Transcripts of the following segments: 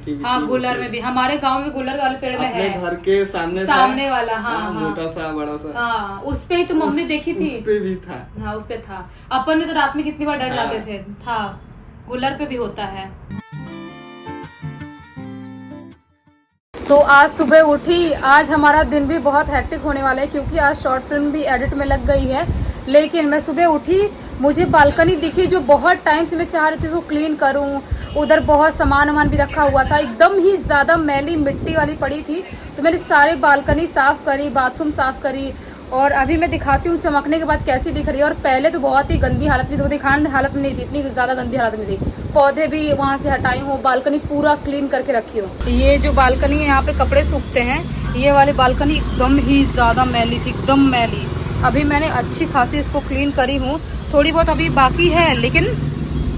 हाँ गुलर में भी, हमारे गांव में गुलर वाले पेड़ में है, घर के सामने वाला। हाँ मोटा सा बड़ा सा, हाँ उस पे ही तो मम्मी देखी थी, उस पे भी था। हाँ उस पे था। अपन ने तो रात में कितनी बार डर जाते थे। था गुलर पे भी होता है। तो आज सुबह उठी, आज हमारा दिन भी बहुत हेक्टिक होने वाला है क्योंकि आज शॉर्ट फिल्म भी एडिट में लग गई है। लेकिन मैं सुबह उठी, मुझे बालकनी दिखी जो बहुत टाइम से मैं चाह रही थी उसको क्लीन करूं। उधर बहुत सामान भी रखा हुआ था, एकदम ही ज़्यादा मैली मिट्टी वाली पड़ी थी। तो मैंने सारे बालकनी साफ़ करी, बाथरूम साफ़ करी, और अभी मैं दिखाती हूँ चमकने के बाद कैसी दिख रही है। और पहले तो बहुत ही गंदी हालत में, तो दिखाने हालत में नहीं थी, इतनी ज़्यादा गंदी हालत में थी। पौधे भी वहाँ से हटाई हूँ, बालकनी पूरा क्लीन करके रखी हूँ। ये जो बालकनी है यहाँ पे कपड़े सूखते हैं, ये वाली बालकनी एकदम ही ज़्यादा मैली थी, एकदम मैली। अभी मैंने अच्छी खासी इसको क्लीन करी हूँ, थोड़ी बहुत अभी बाकी है लेकिन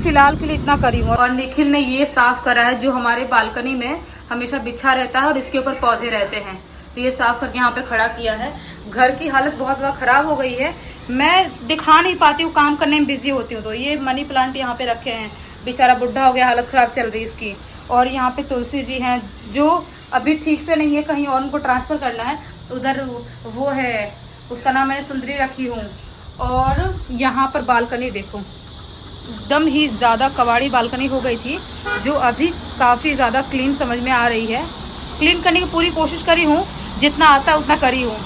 फिलहाल के लिए इतना करी हूँ। और निखिल ने ये साफ करा है जो हमारे बालकनी में हमेशा बिछा रहता है और इसके ऊपर पौधे रहते हैं, तो ये साफ करके यहाँ पे खड़ा किया है। घर की हालत बहुत ज़्यादा ख़राब हो गई है, मैं दिखा नहीं पाती हूँ, काम करने में बिजी होती हूँ। तो ये मनी प्लांट यहाँ पे रखे हैं, बेचारा बुढ़ा हो गया, हालत ख़राब चल रही है इसकी। और यहाँ पे तुलसी जी हैं जो अभी ठीक से नहीं है, कहीं और उनको ट्रांसफ़र करना है। उधर वो है, उसका नाम मैंने सुंदरी रखी हूँ। और यहाँ पर बालकनी देखो, एकदम ही ज़्यादा कबाड़ी बालकनी हो गई थी जो अभी काफ़ी ज़्यादा क्लीन समझ में आ रही है। क्लीन करने की पूरी कोशिश करी हूँ, जितना आता है उतना करी हूँ।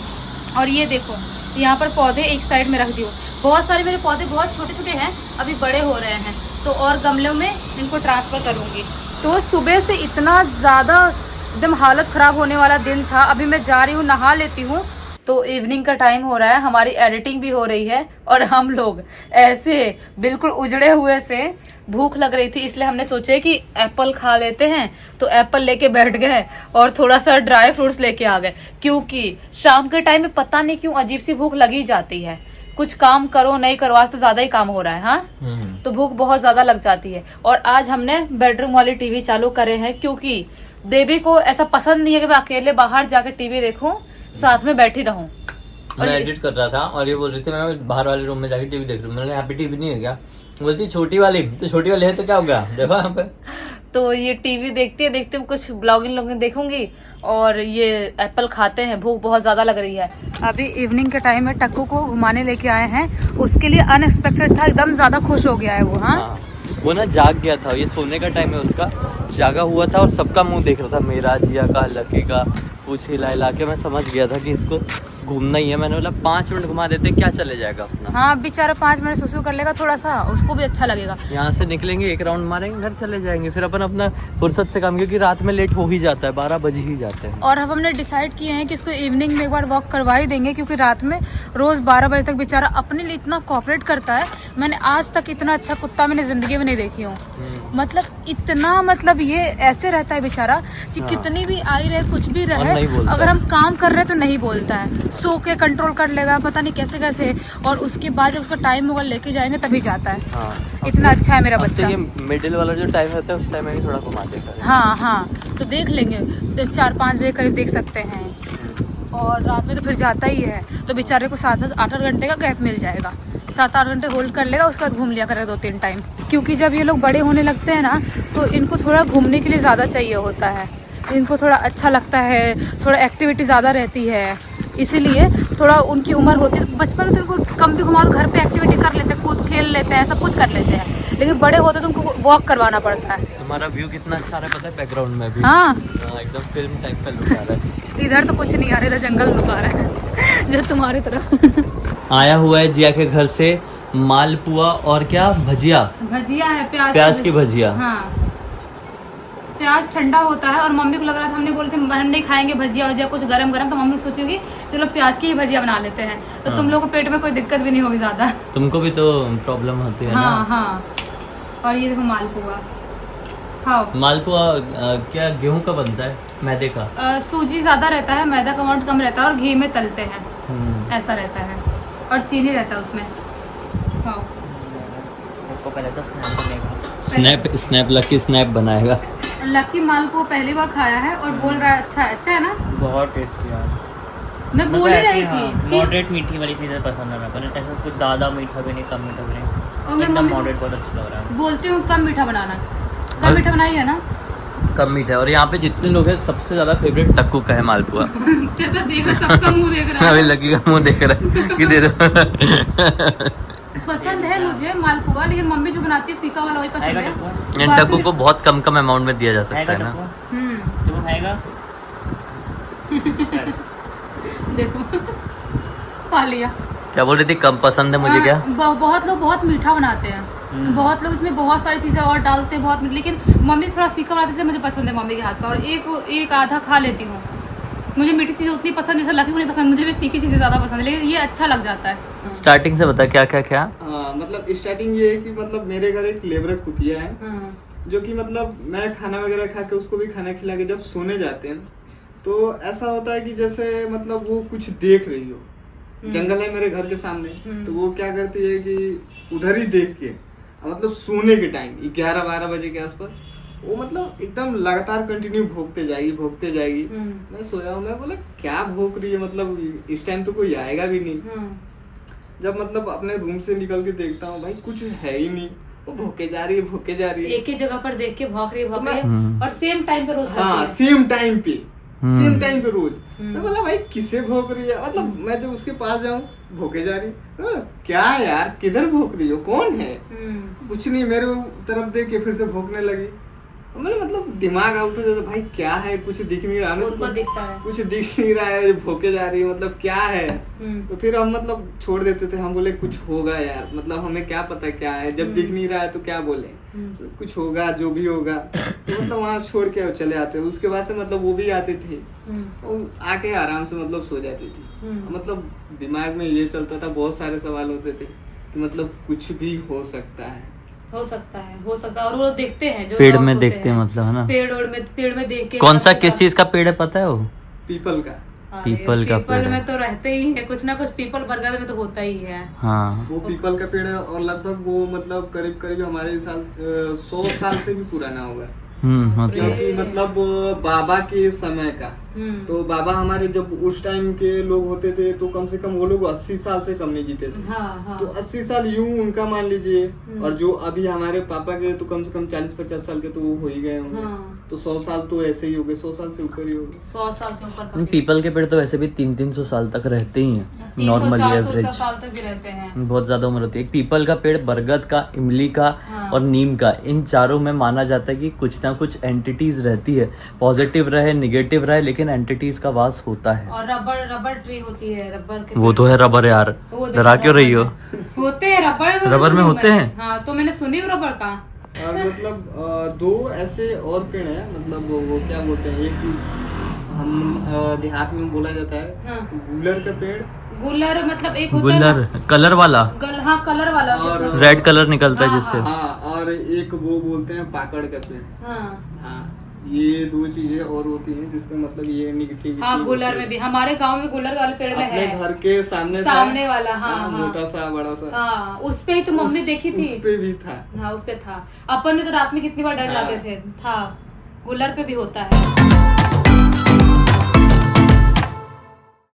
और ये देखो यहाँ पर पौधे एक साइड में रख दी हूँ। बहुत सारे मेरे पौधे बहुत छोटे छोटे हैं, अभी बड़े हो रहे हैं, तो और गमलों में इनको ट्रांसफ़र करूँगी। तो सुबह से इतना ज़्यादा एकदम हालत ख़राब होने वाला दिन था। अभी मैं जा रही हूँ, नहा लेती हूँ। तो इवनिंग का टाइम हो रहा है, हमारी एडिटिंग भी हो रही है और हम लोग ऐसे बिल्कुल उजड़े हुए से, भूख लग रही थी इसलिए हमने सोचे कि एप्पल खा लेते हैं। तो एप्पल लेके बैठ गए और थोड़ा सा ड्राई फ्रूट्स लेके आ गए, क्योंकि शाम के टाइम में पता नहीं क्यों अजीब सी भूख लगी जाती है। कुछ काम करो नहीं करो, आज तो ज्यादा ही काम हो रहा है। हाँ तो भूख बहुत ज्यादा लग जाती है। और आज हमने बेडरूम वाली टीवी चालू करे हैं क्योंकि देवी को ऐसा पसंद नहीं है कि मैं अकेले बाहर जाके टीवी देखूं, साथ में बैठी रहूं। मैं एडिट कर रहा था और ये बोल रही थी मैं बाहर वाले रूम में जाके टीवी देख रही हूँ। मैंने यहाँ पे टीवी नहीं है क्या, बोलती छोटी वाली, तो छोटी वाली है तो क्या हो गया, देखो यहाँ पे। तो ये टीवी देखते देखते कुछ ब्लॉगिंग देखूंगी और ये एप्पल खाते हैं, भूख बहुत ज्यादा लग रही है। अभी इवनिंग के टाइम में टक्कू को घुमाने लेके आए हैं, उसके लिए अनएक्सपेक्टेड था, एकदम ज्यादा खुश हो गया है वो। हाँ वो ना जाग गया था, ये सोने का टाइम है उसका, जागा हुआ था और सबका मुंह देख रहा था, मेरा, जिया का, लकी का। पूछ हिला के मैं समझ गया था कि इसको घूमना ही है। मैंने बोला 5 मिनट घुमा देते, क्या चले जाएगा अपना। हाँ बेचारा 5 मिनट सुसु कर लेगा, थोड़ा सा उसको भी अच्छा लगेगा। यहाँ से निकलेंगे, एक राउंड मारेंगे, घर चले जाएंगे, फिर अपन अपना फुर्सत से काम, क्योंकि रात में लेट हो ही जाता है, 12 बज ही जाते हैं। और अब हमने डिसाइड किए हैं कि इसको इवनिंग में एक बार वॉक करवा ही देंगे, क्योंकि रात में रोज 12 बजे तक बेचारा अपने लिए इतना कोऑपरेट करता है। मैंने आज तक इतना अच्छा कुत्ता मैंने जिंदगी में नहीं देखी हूँ। मतलब इतना, मतलब ये ऐसे रहता है बेचारा कि कितनी भी आई रहे, कुछ भी रहे, अगर हम काम कर रहे हैं तो नहीं बोलता है, सो के कंट्रोल कर लेगा, पता नहीं कैसे कैसे। और उसके बाद जब उसका टाइम होगा लेके जाएंगे तभी जाता है। हाँ, इतना अच्छा है मेरा बच्चा। ये मिडिल वाला जो टाइम होता है उस टाइम में थोड़ा घुमा देता है। हाँ तो देख लेंगे, तो 4-5 बजे करीब देख सकते हैं। और रात में तो फिर जाता ही है, तो बेचारे को 7-8 घंटे का गैप मिल जाएगा, 7-8 घंटे होल्ड कर लेगा, उसके बाद घूम लिया करेगा 2-3 टाइम। क्योंकि जब ये लोग बड़े होने लगते हैं ना, तो इनको थोड़ा घूमने के लिए ज़्यादा चाहिए होता है, इनको थोड़ा अच्छा लगता है, थोड़ा एक्टिविटी ज़्यादा रहती है, इसीलिए थोड़ा उनकी उम्र होती है। बचपन में तो इनको कम भी घुमा दो, घर पे एक्टिविटी कर लेते हैं, कूद खेल लेते हैं, सब कुछ कर लेते हैं, लेकिन बड़े होते तो उनको वॉक करवाना पड़ता है। तुम्हारा व्यू कितना अच्छा रहा है पता है, बैकग्राउंड में भी। हाँ एकदम फिल्म टाइप का लुक आ रहा है। इधर तो कुछ नहीं आ रहा, इधर जंगल लुक आ रहा है जो तुम्हारी तरफ। आया हुआ है जिया के घर से मालपुआ और क्या, भजिया है, प्याज की भजिया। हाँ प्याज ठंडा होता है और मम्मी को लग रहा था, हमने बोले थे हम नहीं खाएंगे भजिया वजिया कुछ गरम गरम, तो मम्मी सोचेगी चलो प्याज की ही भजिया बना लेते हैं, तो तुम लोगों को पेट में कोई दिक्कत भी नहीं होगी ज्यादा। तुमको भी तो प्रॉब्लम होती है ना। हाँ और ये देखो मालपुआ खाओ। मालपुआ क्या गेहूं का बनता है, मैदे का? सूजी ज्यादा रहता है, मैदा का अमाउंट कम रहता है, और घी में तलते हैं, ऐसा रहता है, और चीनी रहता है उसमें। खाओ। पहले तो स्नैप लकी स्नैप बनाएगा। लकी मालपुआ पहली बार खाया है और बोल रहा है अच्छा है ना, बहुत टेस्टी है। मैं बोल ही रही थी कि मॉडरेट मीठी वाली चीजें पसंद है मेरे को, कुछ ज्यादा मीठा भी नहीं, कम मीठा भी नहीं, और मैं एकदम मॉडरेट बहुत अच्छा लग रहा है। बोलती हूँ कम मीठा बनाना, कम मीठा बनाइए ना। कम मीठा है। और यहाँ पे जितने लोग हैं सबसे ज्यादा फेवरेट टक्कू का है मालपुआ। चाचा देखो सबका मुंह देख रहा अभी है। लकी का मुंह देख रहा है कि दे दो। पसंद है मुझे मालपुआ, लेकिन मम्मी जो बनाती है फीका वाला वही पसंद खाएगा है। टक्कू? इन टक्कू को बहुत कम कम अमाउंट में दिया जा सकता खाएगा है ना। टक्कू? हम्म, टक्कू खाएगा? देखो खा लिया। क्या बोल रही थी, कम पसंद है मुझे क्या? बहुत लोग बहुत मीठा बनाते हैं, बहुत लोग इसमें बहुत सारी चीजें और डालते हैं बहुत मीठा, लेकिन मम्मी थोड़ा फीका बनाती है इसलिए मुझे पसंद है मम्मी के हाथ का। और एक आधा खा लेती हूँ। मुझे मीठी चीजें उतनी पसंद जैसे लकी को नहीं पसंद, मुझे भी तीखी चीजें ज्यादा पसंद है, लेकिन ये अच्छा लग जाता है। स्टार्टिंग से बता क्या क्या क्या। हाँ मतलब स्टार्टिंग ये है कि मतलब मेरे घर एक लेबर कुतिया है, जो कि मतलब मैं खाना वगैरह खा के उसको भी खाना खिला के जब सोने जाते हैं तो ऐसा होता है कि जैसे मतलब वो कुछ देख रही हो, जंगल है मेरे घर के सामने, तो वो क्या करती है कि उधर ही देख के मतलब सोने के टाइम 11-12 बजे के आसपास वो मतलब एकदम लगातार कंटिन्यू भोंकते जाएगी। मैं सोया हूँ, मैं बोला क्या भोंक रही है, मतलब इस टाइम तो कोई आएगा भी नहीं। जब मतलब अपने रूम से निकल के देखता हूँ भाई कुछ है ही नहीं, वो भोंके जा रही है। एक ही जगह पर देख के भौंक रही है और सेम टाइम पे रोज करती हाँ है। सेम टाइम पे रोज। मैं बोला भाई किसे भोंक रही है, मतलब मैं जब उसके पास जाऊँ भोंके जा रही है, क्या यार किधर भोंक रही हो, कौन है? कुछ नहीं, मेरे तरफ देख के फिर से भोंकने लगी। मैंने मतलब दिमाग आउट हो जाता भाई, क्या है, कुछ दिख नहीं रहा, उनको दिखता है कुछ दिख नहीं रहा है, भोंके जा रही है, मतलब क्या है? तो फिर हम मतलब छोड़ देते थे, हम बोले कुछ होगा यार, मतलब हमें क्या पता क्या है, जब दिख नहीं रहा है तो क्या बोले, तो कुछ होगा जो भी होगा। तो मतलब वहाँ छोड़ के चले आते। उसके बाद से मतलब वो भी आते थे, वो आके आराम से मतलब सो जाती थी। मतलब दिमाग में ये चलता था, बहुत सारे सवाल होते थे कि मतलब कुछ भी हो सकता है। और वो देखते हैं जो पेड़ में देखते हैं मतलब है ना, पेड़ में देख के। कौन सा किस चीज का पेड़ है पता है वो? पीपल का। पीपल का पेड़ में है। तो रहते ही है, कुछ ना कुछ पीपल बरगद में तो होता ही है। हाँ वो पीपल का पेड़ है और लगभग वो मतलब करीब हमारे साल 100 साल से भी पुराना होगा। मतलब क्योंकि मतलब बाबा के समय का, तो बाबा हमारे जब उस टाइम के लोग होते थे तो कम से कम वो लोग 80 साल से कम नहीं जीते थे। हाँ। तो 80 साल यूं उनका मान लीजिए, और जो अभी हमारे पापा के तो कम से कम 40-50 साल के तो वो हो ही गए होंगे। तो 100 साल तो ऐसे ही हो गए, 100 साल से ऊपर ही हो गए। 100 साल से ऊपर का पीपल के पेड़ तो वैसे भी 300-300 साल तक रहते ही हैं नॉर्मली, 300-400 एवरेज साल तक भी रहते हैं। बहुत ज्यादा उम्र होती है। एक पीपल का पेड़, बरगद का, इमली का और नीम का, इन चारों में माना जाता है कि कुछ ना कुछ एंटिटीज रहती है, पॉजिटिव रहे निगेटिव रहे, लेकिन एंटिटीज का वास होता है। और रबर ट्री होती है, रबर के वो तो है रबर यार, डरा क्यों रही हो? होते हैं रबर में होते हैं। हाँ तो मैंने सुनी हूँ रबर का। और मतलब 2 ऐसे और पेड़ हैं, मतलब वो क्या बोलते हैं, एक हम देहात में बोला जाता है गूलर का पेड़। गुलर मतलब एक होता है ना, गुल्लर कलर वाला, हाँ कलर वाला, और रेड कलर निकलता है जिससे। हाँ, और एक वो बोलते हैं पाकड़ का पेड़। हाँ, ये 2 चीजें और होती हैं जिसमें मतलब ये निगेटिव। हाँ गुलर में भी, हमारे गांव में गुलर वाले पेड़ में अपने है, घर के सामने वाला। हाँ, मोटा सा बड़ा सा। हाँ उस पे ही तो मम्मी देखी थी। उस पे भी था। हाँ उस पे था। अपन ने तो रात में कितनी बार डर जाते थे। था गुलर पे भी होता है।